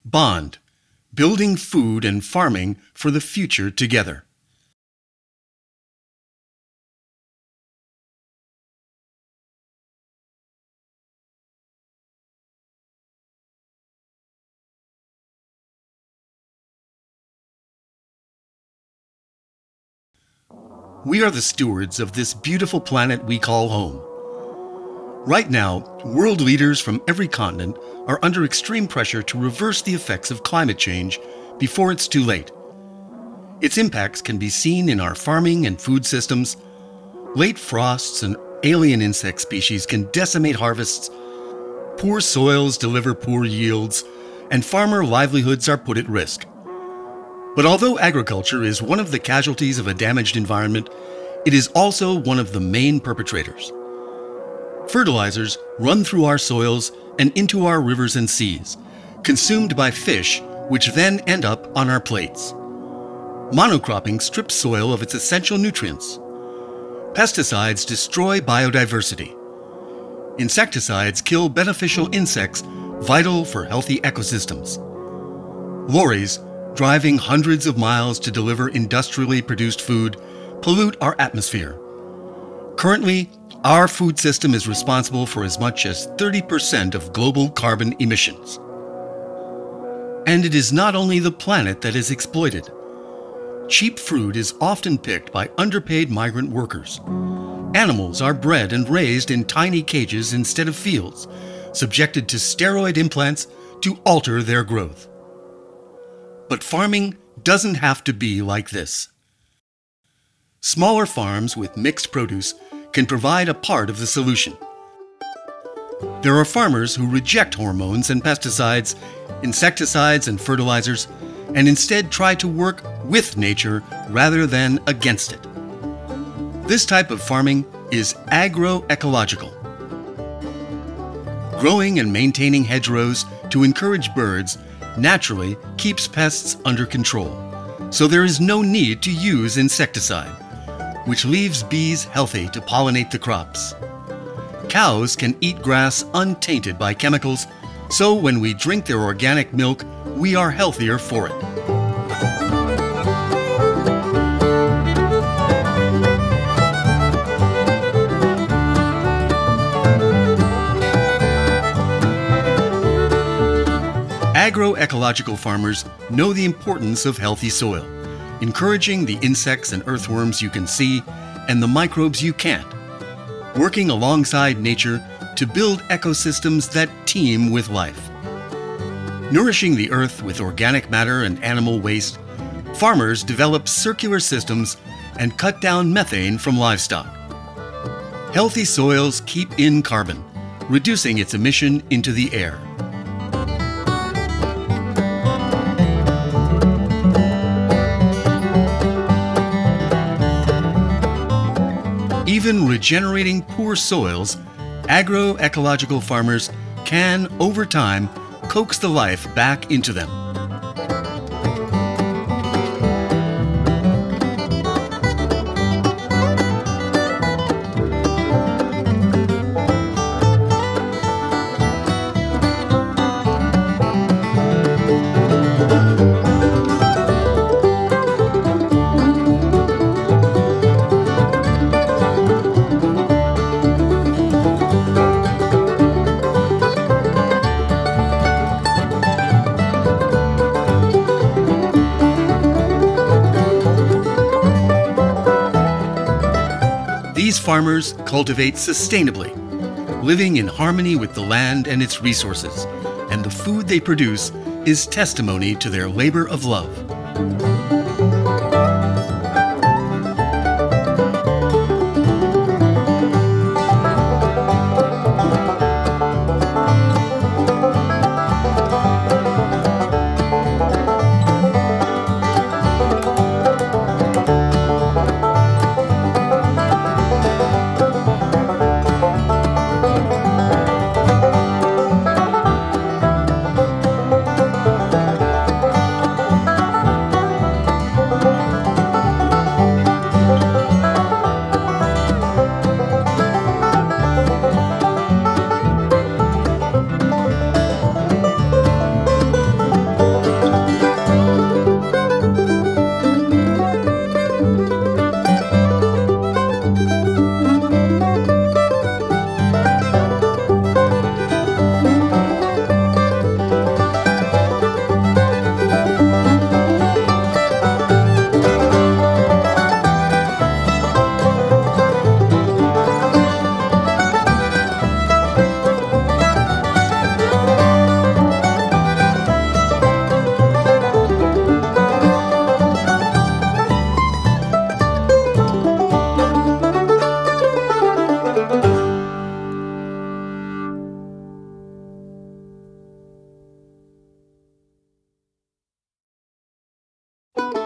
Bond, building food and farming for the future together. We are the stewards of this beautiful planet we call home. Right now, world leaders from every continent are under extreme pressure to reverse the effects of climate change before it's too late. Its impacts can be seen in our farming and food systems. Late frosts and alien insect species can decimate harvests. Poor soils deliver poor yields, and farmer livelihoods are put at risk. But although agriculture is one of the casualties of a damaged environment, it is also one of the main perpetrators. Fertilizers run through our soils and into our rivers and seas, consumed by fish, which then end up on our plates. Monocropping strips soil of its essential nutrients. Pesticides destroy biodiversity. Insecticides kill beneficial insects vital for healthy ecosystems. Lorries, driving hundreds of miles to deliver industrially produced food, pollute our atmosphere. Currently, our food system is responsible for as much as 30% of global carbon emissions. And it is not only the planet that is exploited. Cheap fruit is often picked by underpaid migrant workers. Animals are bred and raised in tiny cages instead of fields, subjected to steroid implants to alter their growth. But farming doesn't have to be like this. Smaller farms with mixed produce can provide a part of the solution. There are farmers who reject hormones and pesticides, insecticides and fertilizers, and instead try to work with nature rather than against it. This type of farming is agroecological. Growing and maintaining hedgerows to encourage birds naturally keeps pests under control, so there is no need to use insecticide, which leaves bees healthy to pollinate the crops. Cows can eat grass untainted by chemicals, so when we drink their organic milk, we are healthier for it. Agroecological farmers know the importance of healthy soil, encouraging the insects and earthworms you can see and the microbes you can't, working alongside nature to build ecosystems that teem with life. Nourishing the earth with organic matter and animal waste, farmers develop circular systems and cut down methane from livestock. Healthy soils keep in carbon, reducing its emission into the air. Even regenerating poor soils, agroecological farmers can, over time, coax the life back into them. These farmers cultivate sustainably, living in harmony with the land and its resources, and the food they produce is testimony to their labor of love.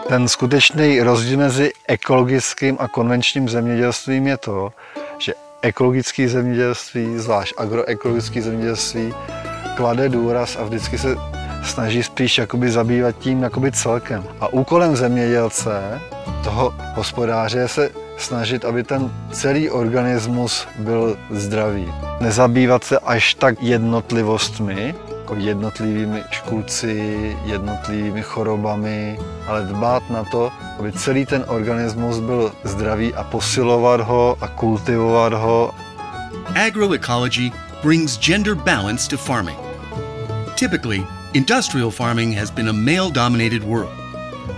Ten skutečný rozdíl mezi ekologickým a konvenčním zemědělstvím je to, že ekologické zemědělství, zvlášť agroekologické zemědělství, klade důraz a vždycky se snaží spíš jakoby zabývat tím jakoby celkem. A úkolem zemědělce, toho hospodáře, je se snažit, aby ten celý organismus byl zdravý. Nezabývat se až tak jednotlivostmi, jako jednotlivými škůdci, jednotlivými chorobami, ale dbát na to, aby celý ten organismus byl zdravý a posilovat ho a kultivovat ho. Agroecology brings gender balance to farming. Typically, industrial farming has been a male-dominated world,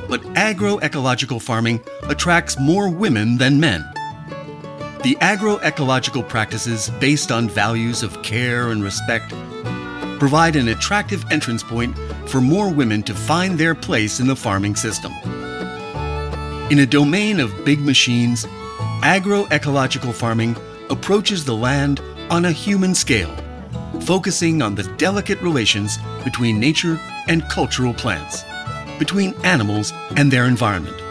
but agroecological farming attracts more women than men. The agroecological practices based on values of care and respect provide an attractive entrance point for more women to find their place in the farming system. In a domain of big machines, agroecological farming approaches the land on a human scale, focusing on the delicate relations between nature and cultural plants, between animals and their environment.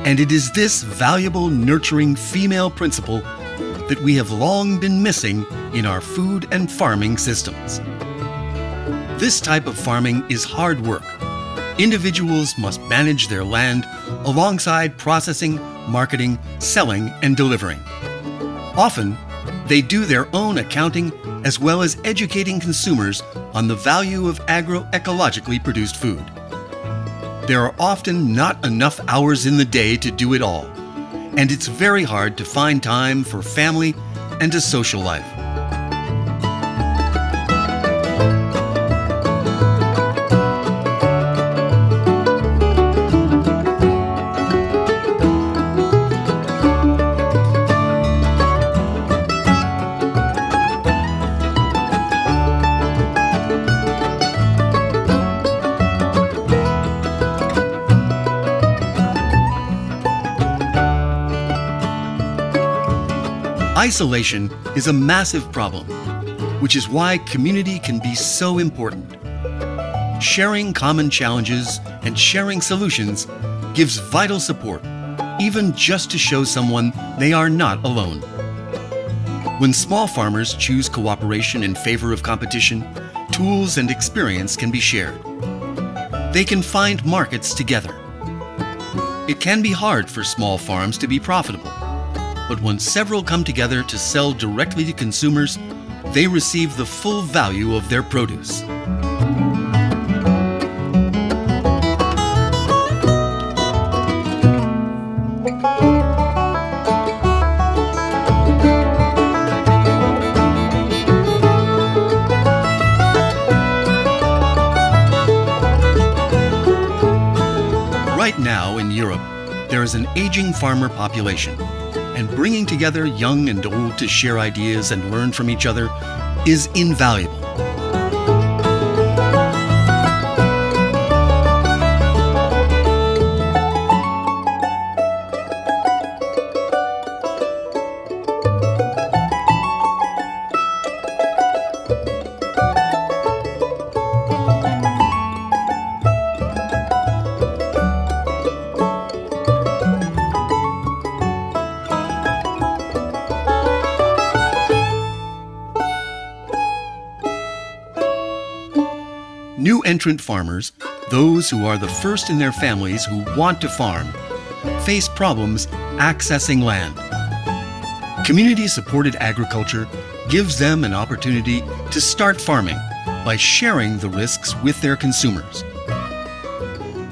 And it is this valuable, nurturing female principle that we have long been missing in our food and farming systems. This type of farming is hard work. Individuals must manage their land alongside processing, marketing, selling, and delivering. Often, they do their own accounting as well as educating consumers on the value of agroecologically produced food. There are often not enough hours in the day to do it all, and it's very hard to find time for family and a social life. Isolation is a massive problem, which is why community can be so important. Sharing common challenges and sharing solutions gives vital support, even just to show someone they are not alone. When small farmers choose cooperation in favor of competition, tools and experience can be shared. They can find markets together. It can be hard for small farms to be profitable, but when several come together to sell directly to consumers, they receive the full value of their produce. Right now in Europe, there is an aging farmer population, and bringing together young and old to share ideas and learn from each other is invaluable. New entrant farmers, those who are the first in their families who want to farm, face problems accessing land. Community-supported agriculture gives them an opportunity to start farming by sharing the risks with their consumers.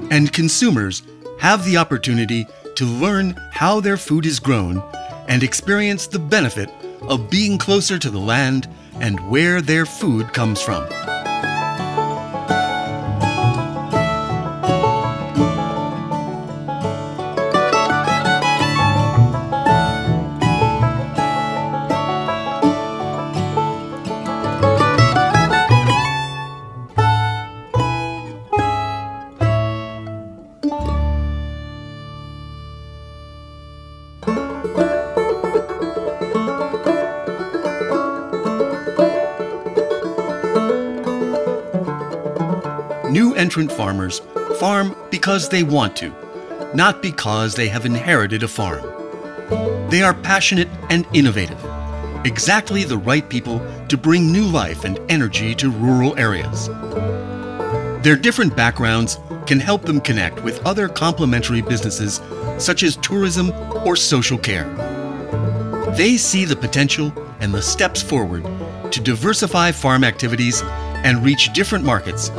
And consumers have the opportunity to learn how their food is grown and experience the benefit of being closer to the land and where their food comes from. New entrant farmers farm because they want to, not because they have inherited a farm. They are passionate and innovative, exactly the right people to bring new life and energy to rural areas. Their different backgrounds can help them connect with other complementary businesses such as tourism or social care. They see the potential and the steps forward to diversify farm activities and reach different markets,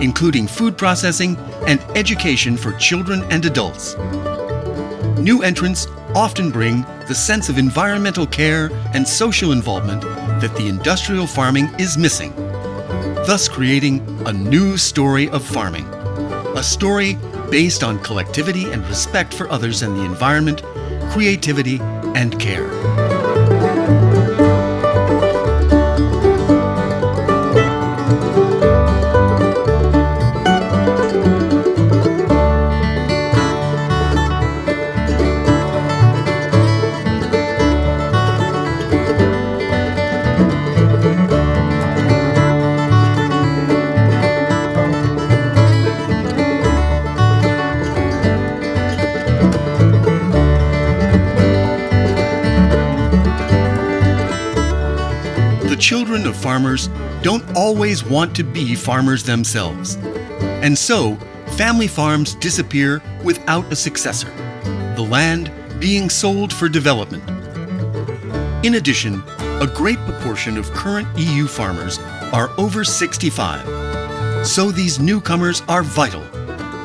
including food processing and education for children and adults. New entrants often bring the sense of environmental care and social involvement that the industrial farming is missing, thus creating a new story of farming, a story based on collectivity and respect for others and the environment, creativity, and care. The children of farmers don't always want to be farmers themselves, and so family farms disappear without a successor, the land being sold for development. In addition, a great proportion of current EU farmers are over 65, so these newcomers are vital,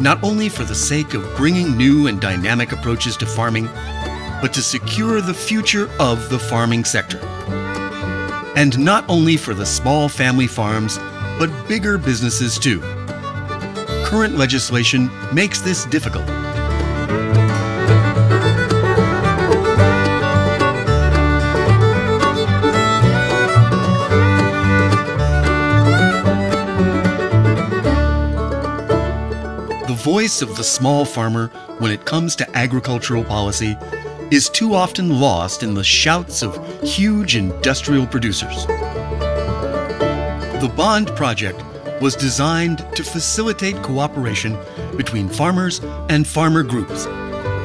not only for the sake of bringing new and dynamic approaches to farming, but to secure the future of the farming sector. And not only for the small family farms, but bigger businesses too. Current legislation makes this difficult. The voice of the small farmer when it comes to agricultural policy is too often lost in the shouts of huge industrial producers. The Bond project was designed to facilitate cooperation between farmers and farmer groups,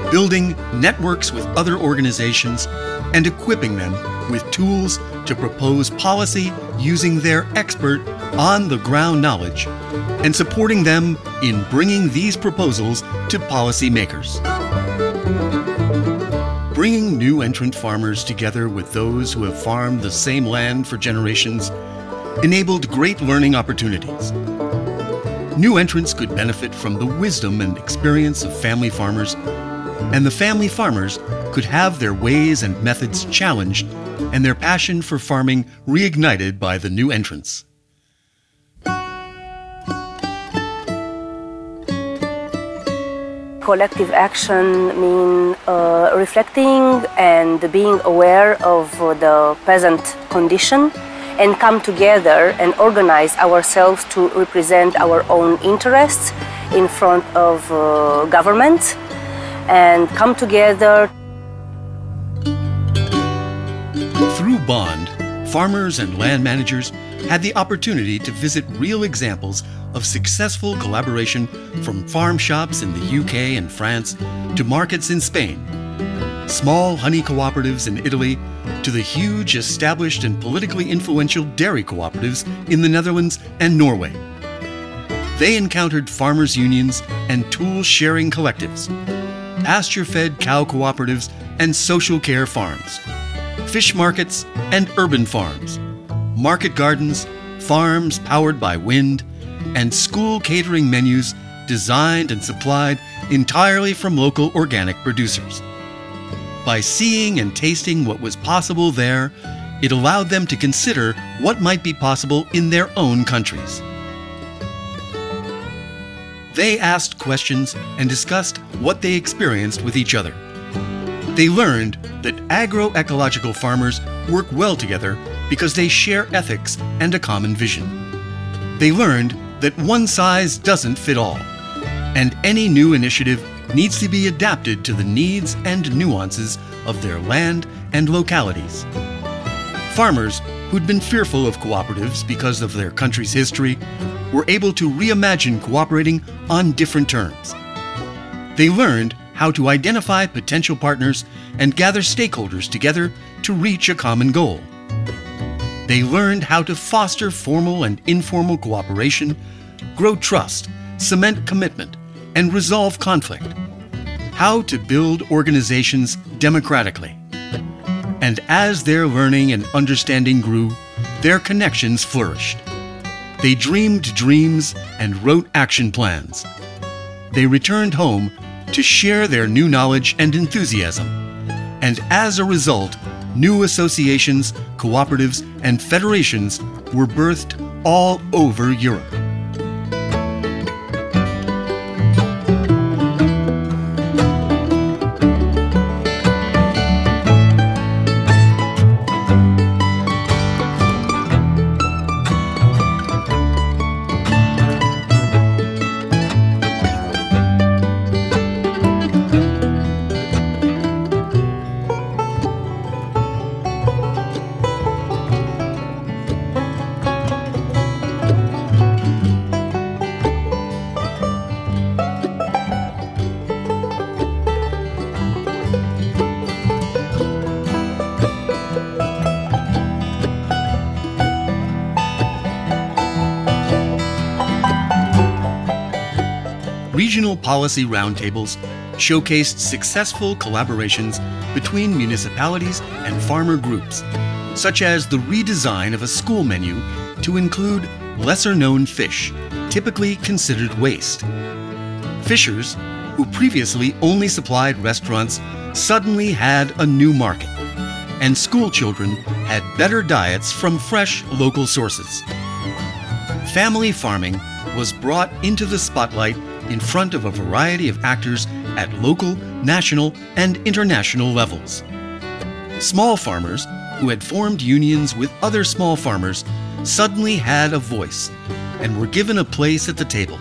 building networks with other organizations and equipping them with tools to propose policy using their expert on-the-ground knowledge and supporting them in bringing these proposals to policymakers. Bringing new entrant farmers together with those who have farmed the same land for generations enabled great learning opportunities. New entrants could benefit from the wisdom and experience of family farmers, and the family farmers could have their ways and methods challenged and their passion for farming reignited by the new entrants. Collective action means reflecting and being aware of the present condition and come together and organize ourselves to represent our own interests in front of government and come together. Through Bond, farmers and land managers had the opportunity to visit real examples of successful collaboration from farm shops in the UK and France to markets in Spain, small honey cooperatives in Italy to the huge established and politically influential dairy cooperatives in the Netherlands and Norway. They encountered farmers' unions and tool-sharing collectives, pasture-fed cow cooperatives and social care farms, fish markets and urban farms, market gardens, farms powered by wind, and school catering menus designed and supplied entirely from local organic producers. By seeing and tasting what was possible there, it allowed them to consider what might be possible in their own countries. They asked questions and discussed what they experienced with each other. They learned that agroecological farmers work well together because they share ethics and a common vision. They learned that one size doesn't fit all, and any new initiative needs to be adapted to the needs and nuances of their land and localities. Farmers who'd been fearful of cooperatives because of their country's history were able to reimagine cooperating on different terms. They learned how to identify potential partners and gather stakeholders together to reach a common goal. They learned how to foster formal and informal cooperation, grow trust, cement commitment, and resolve conflict. How to build organizations democratically. And as their learning and understanding grew, their connections flourished. They dreamed dreams and wrote action plans. They returned home to share their new knowledge and enthusiasm. And as a result, new associations, cooperatives, and federations were birthed all over Europe. Regional policy roundtables showcased successful collaborations between municipalities and farmer groups, such as the redesign of a school menu to include lesser-known fish, typically considered waste. Fishers, who previously only supplied restaurants, suddenly had a new market, and school children had better diets from fresh local sources. Family farming was brought into the spotlight in front of a variety of actors at local, national, and international levels. Small farmers, who had formed unions with other small farmers, suddenly had a voice and were given a place at the table.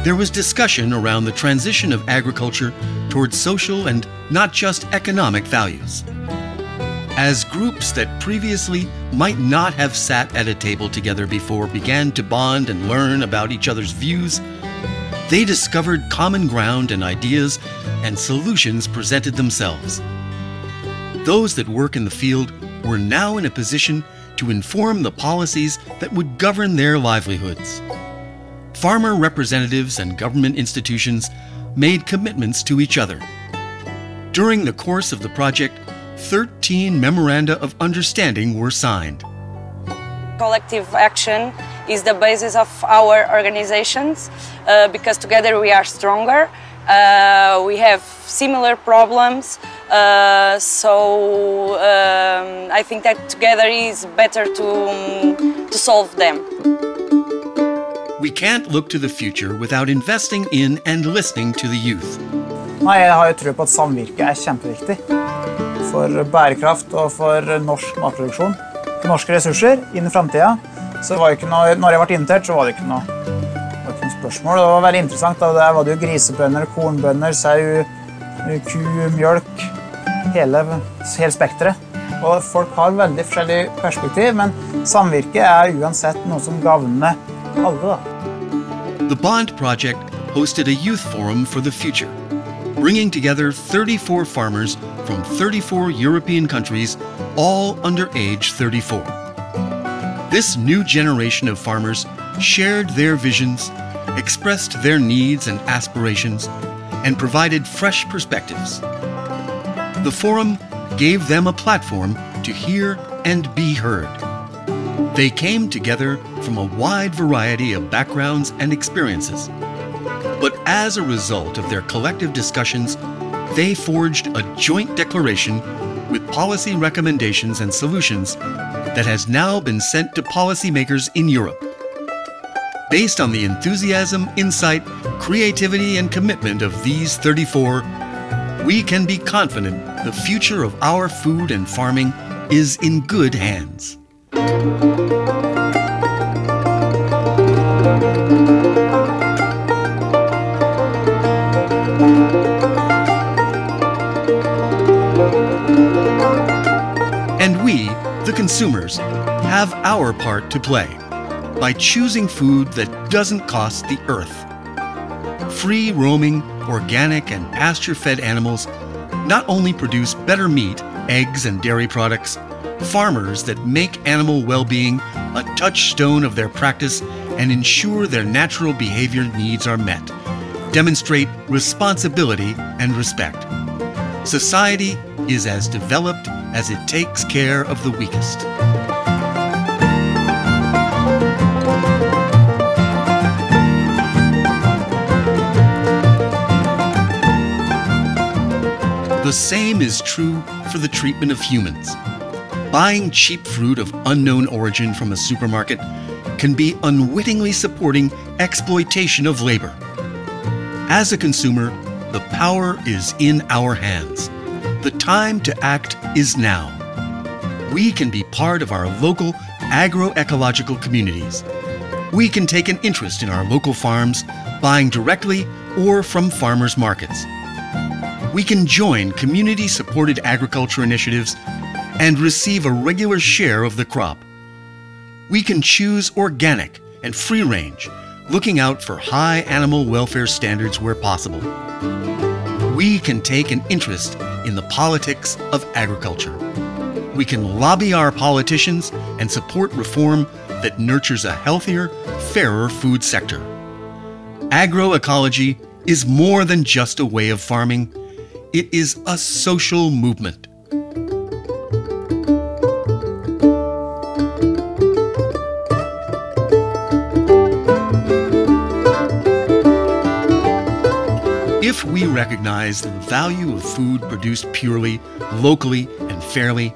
There was discussion around the transition of agriculture towards social and not just economic values. As groups that previously might not have sat at a table together before began to bond and learn about each other's views, they discovered common ground and ideas, and solutions presented themselves. Those that work in the field were now in a position to inform the policies that would govern their livelihoods. Farmer representatives and government institutions made commitments to each other. During the course of the project, 13 memoranda of understanding were signed. Collective action is the basis of our organizations because together we are stronger. We have similar problems, so I think that together is better to solve them. We can't look to the future without investing in and listening to the youth. Nei, jeg har jo tro på at samvirke er kjempeviktig for bærekraft og for norsk matproduksjon. Norske ressurser inn i fremtiden, så var det ikke noe, når jeg ble invitert, så var det ikke noe spørsmål. Det var veldig interessant, da. Der var det jo grisebønder, kornbønder, sau, ku, mjølk, hele spektret. Og folk har veldig forskjellig perspektiv, men samvirke er uansett noe som gagner alle, da. The Bond Project hosted a youth forum for the future, bringing together 34 farmers from 34 European countries, all under age 34. This new generation of farmers shared their visions, expressed their needs and aspirations, and provided fresh perspectives. The forum gave them a platform to hear and be heard. They came together from a wide variety of backgrounds and experiences. But as a result of their collective discussions, they forged a joint declaration with policy recommendations and solutions that has now been sent to policymakers in Europe. Based on the enthusiasm, insight, creativity, and commitment of these 34, we can be confident the future of our food and farming is in good hands. And we, the consumers, have our part to play by choosing food that doesn't cost the earth. Free roaming, organic, and pasture-fed animals not only produce better meat, eggs, and dairy products, farmers that make animal well-being a touchstone of their practice and ensure their natural behavior needs are met, demonstrate responsibility and respect. Society is as developed as it takes care of the weakest. The same is true for the treatment of humans. Buying cheap fruit of unknown origin from a supermarket can be unwittingly supporting exploitation of labor. As a consumer, the power is in our hands. The time to act is now. We can be part of our local agroecological communities. We can take an interest in our local farms, buying directly or from farmers' markets. We can join community-supported agriculture initiatives and receive a regular share of the crop. We can choose organic and free-range, looking out for high animal welfare standards where possible. We can take an interest in the politics of agriculture. We can lobby our politicians and support reform that nurtures a healthier, fairer food sector. Agroecology is more than just a way of farming. It is a social movement. If we recognize the value of food produced purely, locally, and fairly,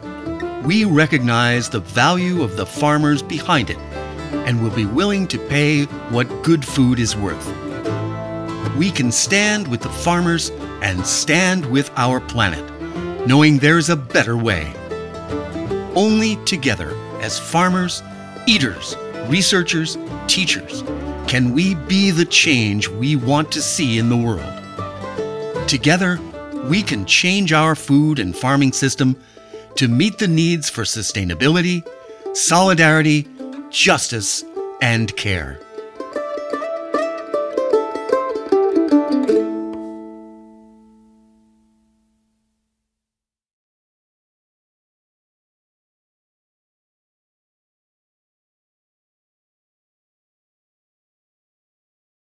we recognize the value of the farmers behind it and will be willing to pay what good food is worth. We can stand with the farmers and stand with our planet, knowing there's a better way. Only together, as farmers, eaters, researchers, teachers, can we be the change we want to see in the world. Together, we can change our food and farming system to meet the needs for sustainability, solidarity, justice, and care.